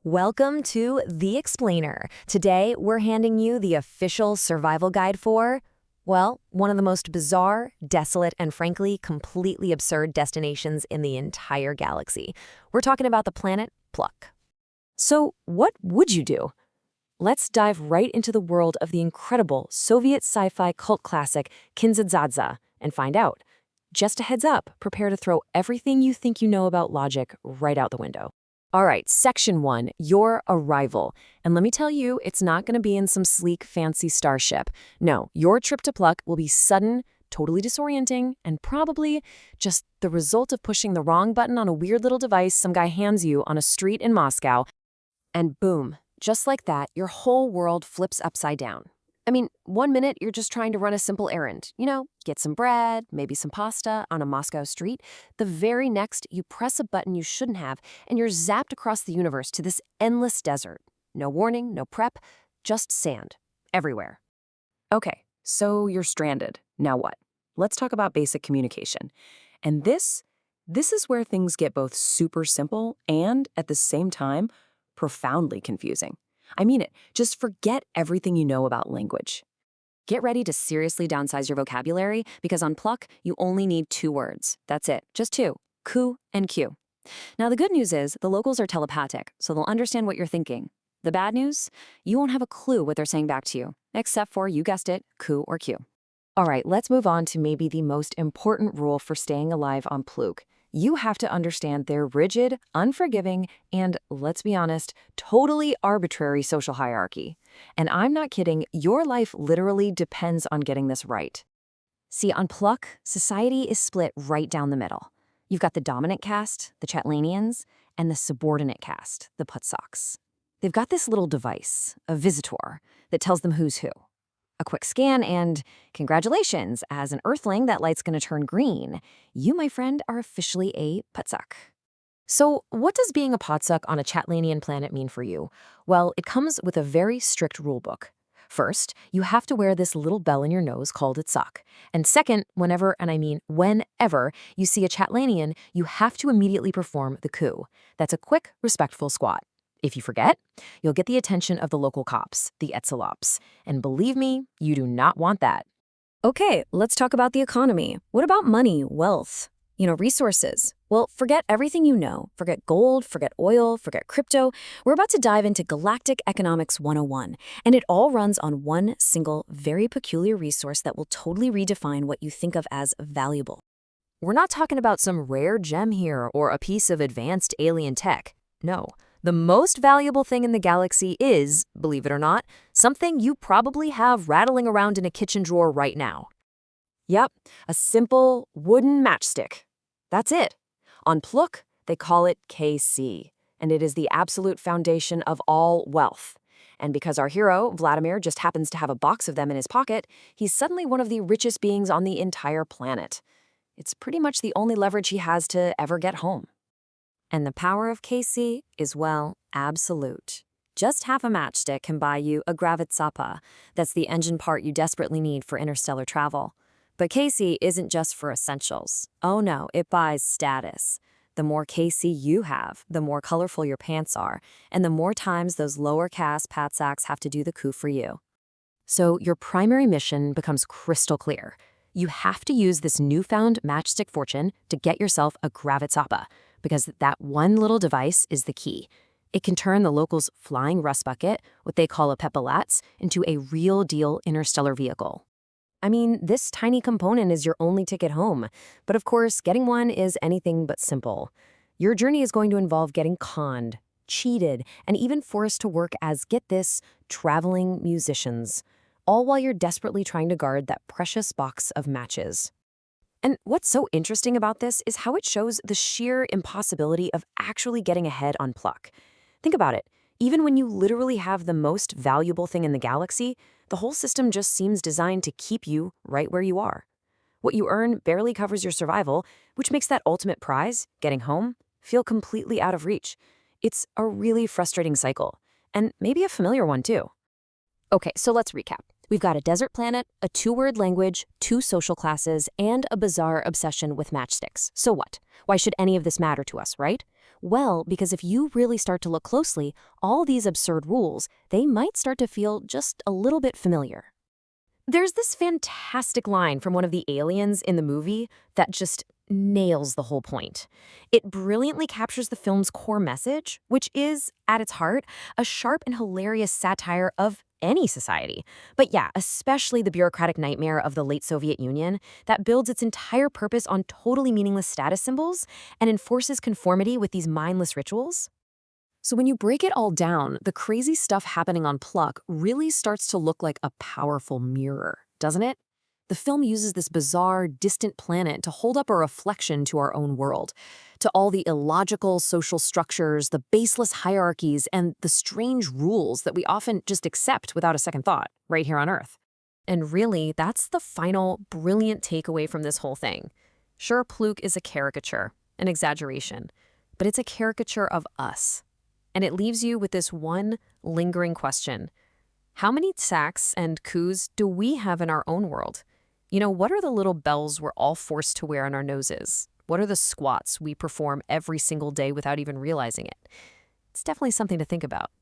Welcome to The Explainer. Today, we're handing you the official survival guide for, well, one of the most bizarre, desolate, and frankly, completely absurd destinations in the entire galaxy. We're talking about the planet Pluk. So, what would you do? Let's dive right into the world of the incredible Soviet sci-fi cult classic Kin Dza Dza and find out. Just a heads up, prepare to throw everything you think you know about logic right out the window. All right, Section 1, your arrival. And let me tell you, it's not going to be in some sleek, fancy starship. No, your trip to Pluk will be sudden, totally disorienting, and probably just the result of pushing the wrong button on a weird little device some guy hands you on a street in Moscow. And boom, just like that, your whole world flips upside down. I mean, 1 minute you're just trying to run a simple errand, get some bread, maybe some pasta on a Moscow street. The very next, you press a button you shouldn't have, and you're zapped across the universe to this endless desert. No warning, no prep, just sand. Everywhere. Okay, so you're stranded. Now what? Let's talk about basic communication. And this is where things get both super simple and, at the same time, profoundly confusing. I mean it. Just forget everything you know about language. Get ready to seriously downsize your vocabulary because on Pluk, you only need 2 words. That's it. Just 2. Ku and Q. Now, the good news is the locals are telepathic, so they'll understand what you're thinking. The bad news? You won't have a clue what they're saying back to you, except for, you guessed it, Ku or Q. All right, let's move on to maybe the most important rule for staying alive on Pluk. You have to understand their rigid, unforgiving, and, let's be honest, totally arbitrary social hierarchy. And I'm not kidding, your life literally depends on getting this right. See, on Pluk, society is split right down the middle. You've got the dominant caste, the Chatlanians, and the subordinate caste, the Putsoks. They've got this little device, a visitor, that tells them who's who. A quick scan and, congratulations, as an Earthling, that light's gonna turn green. You, my friend, are officially a Putsok. So what does being a Putsok on a Chatlanian planet mean for you? Well, it comes with a very strict rulebook. First, you have to wear this little bell in your nose called a tsak. And second, whenever, and I mean whenever, you see a Chatlanian, you have to immediately perform the ku. That's a quick, respectful squat. If you forget, you'll get the attention of the local cops, the Etzalops. And believe me, you do not want that. Okay, let's talk about the economy. What about money, wealth, resources? Well, forget everything you know. Forget gold, forget oil, forget crypto. We're about to dive into Galactic Economics 101, and it all runs on one single, very peculiar resource that will totally redefine what you think of as valuable. We're not talking about some rare gem here or a piece of advanced alien tech. No. The most valuable thing in the galaxy is, believe it or not, something you probably have rattling around in a kitchen drawer right now. Yep, a simple wooden matchstick. That's it. On Pluk, they call it KC, and it is the absolute foundation of all wealth. And because our hero, Vladimir, just happens to have a box of them in his pocket, he's suddenly one of the richest beings on the entire planet. It's pretty much the only leverage he has to ever get home. And the power of KC is, well, absolute. Just half a matchstick can buy you a gravitsapa. That's the engine part you desperately need for interstellar travel. But KC isn't just for essentials. Oh no, it buys status. The more KC you have, the more colorful your pants are, and the more times those lower caste patsaks have to do the coup for you. So your primary mission becomes crystal clear. You have to use this newfound matchstick fortune to get yourself a gravitsapa, because that one little device is the key. It can turn the locals' flying rust bucket, what they call a pepalats, into a real-deal interstellar vehicle. I mean, this tiny component is your only ticket home, but of course, getting one is anything but simple. Your journey is going to involve getting conned, cheated, and even forced to work as, get this, traveling musicians, all while you're desperately trying to guard that precious box of matches. And what's so interesting about this is how it shows the sheer impossibility of actually getting ahead on Pluk. Think about it. Even when you literally have the most valuable thing in the galaxy, the whole system just seems designed to keep you right where you are. What you earn barely covers your survival, which makes that ultimate prize, getting home, feel completely out of reach. It's a really frustrating cycle, and maybe a familiar one too. Okay, so let's recap. We've got a desert planet, a 2-word language, 2 social classes, and a bizarre obsession with matchsticks. So what? Why should any of this matter to us, right? Well, because if you really start to look closely, all these absurd rules, they might start to feel just a little bit familiar. There's this fantastic line from one of the aliens in the movie that just nails the whole point. It brilliantly captures the film's core message, which is, at its heart, a sharp and hilarious satire of any society. But yeah, especially the bureaucratic nightmare of the late Soviet Union that builds its entire purpose on totally meaningless status symbols and enforces conformity with these mindless rituals. So when you break it all down, the crazy stuff happening on Pluk really starts to look like a powerful mirror, doesn't it? The film uses this bizarre, distant planet to hold up a reflection to our own world, to all the illogical social structures, the baseless hierarchies, and the strange rules that we often just accept without a second thought, right here on Earth. And really, that's the final, brilliant takeaway from this whole thing. Sure, Pluk is a caricature, an exaggeration, but it's a caricature of us. And it leaves you with this one lingering question. How many tsaks and coups do we have in our own world? You know, what are the little bells we're all forced to wear on our noses? What are the squats we perform every single day without even realizing it? It's definitely something to think about.